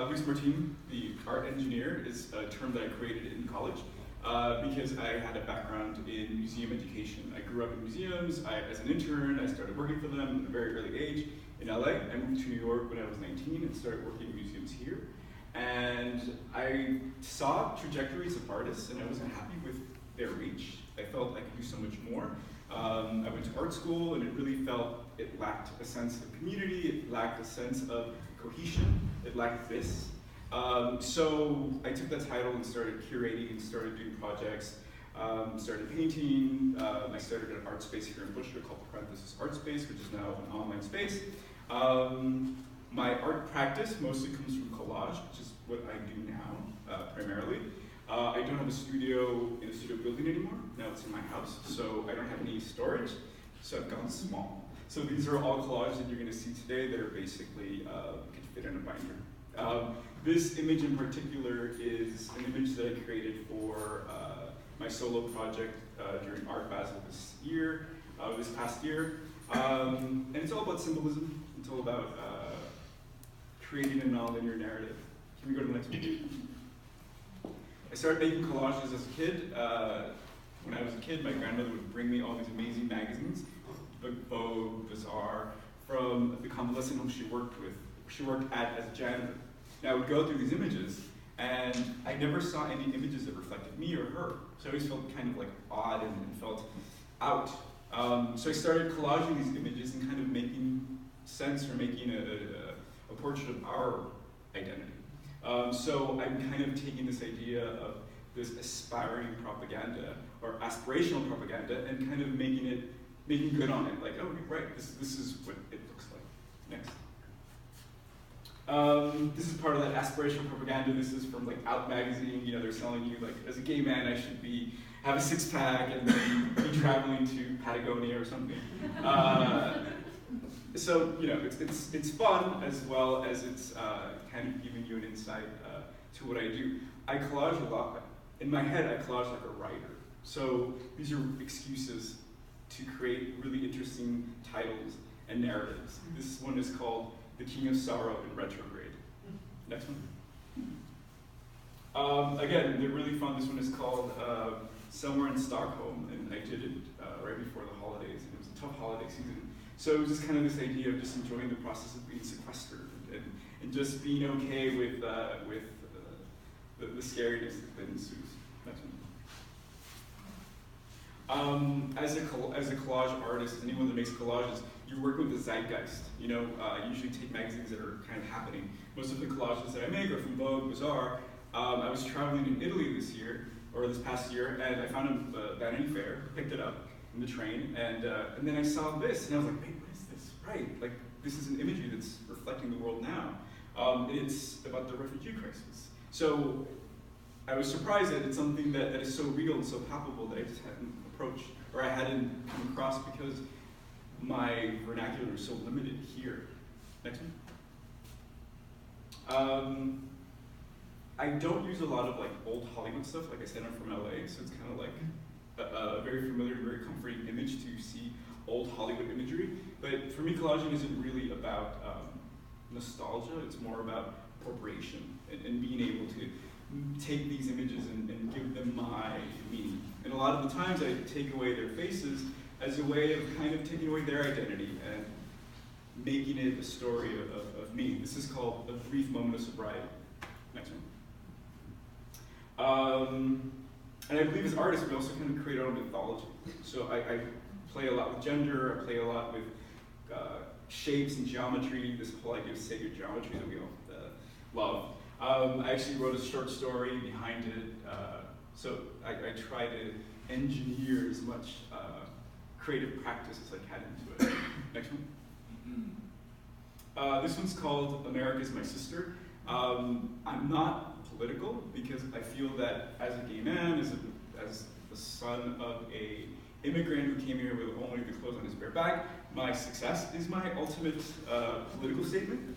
Bruce Martin, the art engineer, is a term that I created in college because I had a background in museum education. I grew up in museums. As an intern, I started working for them at a very early age in LA. I moved to New York when I was 19 and started working in museums here. And I saw trajectories of artists, and I wasn't happy with their reach. I felt I could do so much more. I went to art school, and it really felt it lacked a sense of community, it lacked a sense of cohesion, it lacked this. So I took that title and started curating and started doing projects, started painting. I started an art space here in Worcester called Parenthesis Art Space, which is now an online space. My art practice mostly comes from collage, which is what I do now, primarily. I don't have a studio in a studio building anymore. Now it's in my house, so I don't have any storage, so I've gone small. So these are all collages that you're going to see today that are basically can fit in a binder. This image in particular is an image that I created for my solo project during Art Basel this past year. And it's all about symbolism. It's all about creating a nonlinear narrative. Can we go to the next one? I started making collages as a kid. When I was a kid, my grandmother would bring me all these amazing magazines, Vogue, Bazaar, from the convalescent home she worked at as a janitor. Now I would go through these images, and I never saw any images that reflected me or her. So I always felt kind of like odd and felt out. So I started collaging these images and kind of making sense or making a portrait of our identity. So I'm kind of taking this idea of this aspiring propaganda or aspirational propaganda and kind of making good on it. Like, oh, right, this is what it looks like. Next. This is part of that aspirational propaganda. This is from like Out magazine. You know, they're selling you like, as a gay man, I should have a six-pack and be traveling to Patagonia or something. So you know, it's fun as well as it's kind of giving you an insight to what I do. I collage a lot. In my head, I collage like a writer. So these are excuses to create really interesting titles and narratives. This one is called The King of Sorrow in Retrograde. Next one. Again, they're really fun. This one is called Somewhere in Stockholm, and I did it right before the holidays, and it was a tough holiday season. So it was just kind of this idea of just enjoying the process of being sequestered and just being okay with the scariness that ensues. Next one. As a collage artist, anyone that makes collages, you're working with the zeitgeist. You know, I usually take magazines that are kind of happening. Most of the collages that I make are from Vogue, Bazaar. I was traveling in Italy this past year, and I found a Vanity Fair, picked it up in the train, and then I saw this, and I was like, wait, what is this? Right, like this is an imagery that's reflecting the world now. It's about the refugee crisis. So I was surprised that it's something that is so real and so palpable that I just hadn't approached, or I hadn't come across because my vernacular is so limited here. Next one. I don't use a lot of like old Hollywood stuff. Like I said, I'm from LA, so it's kind of like a very familiar, very comforting image to see old Hollywood imagery. But for me, collaging isn't really about nostalgia. It's more about appropriation and being able to take these images and give them my meaning. And a lot of the times I take away their faces as a way of kind of taking away their identity and making it a story of me. This is called A Brief Moment of Sobriety. Next one. And I believe as artists, we also kind of create our own mythology. So I play a lot with gender, I play a lot with shapes and geometry, this whole idea of sacred geometry that we all love. I actually wrote a short story behind it, so I try to engineer as much creative practice as I can into it. Next one. This one's called America's My Sister. I'm not political because I feel that as a gay man, as the son of a immigrant who came here with only the clothes on his bare back, my success is my ultimate political statement.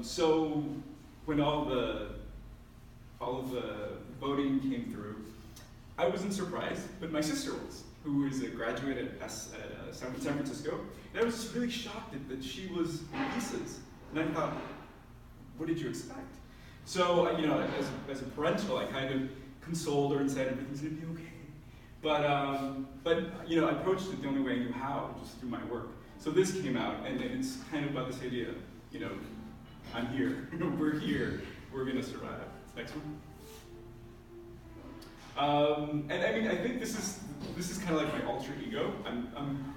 So when all of the voting came through, I wasn't surprised, but my sister was, who is a graduate at San Francisco, and I was just really shocked that she was in pieces. And I thought, what did you expect? So, as a parental, I kind of consoled her and said everything's gonna be okay. But I approached it the only way I knew how, just through my work. So this came out, and it's kind of about this idea, I'm here, we're here, we're gonna survive. Next one. And I mean, I think this is kind of like my alter ego. I'm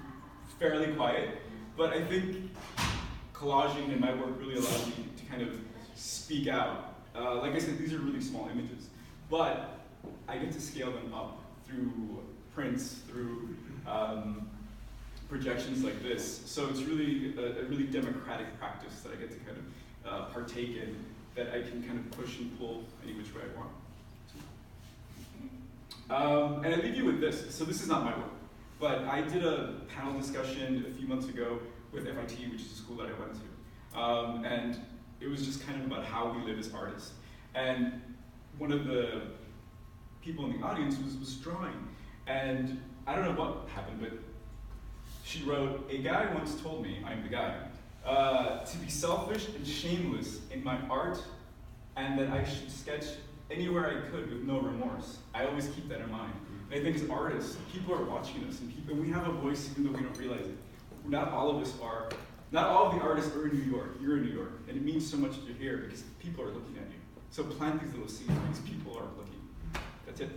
fairly quiet, but I think collaging in my work really allows me to kind of speak out. Like I said, these are really small images, but I get to scale them up through prints, through projections like this. So it's really a really democratic practice that I get to kind of partake in, that I can kind of push and pull any which way I want. And I leave you with this. So this is not my work, but I did a panel discussion a few months ago with FIT, which is a school that I went to. And it was just kind of about how we live as artists. And one of the people in the audience was drawing. And I don't know what happened, but she wrote, "A guy once told me," I'm the guy, "to be selfish and shameless in my art, and that I should sketch anywhere I could with no remorse." I always keep that in mind. And I think as artists, people are watching us, and we have a voice even though we don't realize it. Not all of the artists are in New York. You're in New York, and it means so much that you're here because people are looking at you. So plant these little seeds because people are looking. That's it.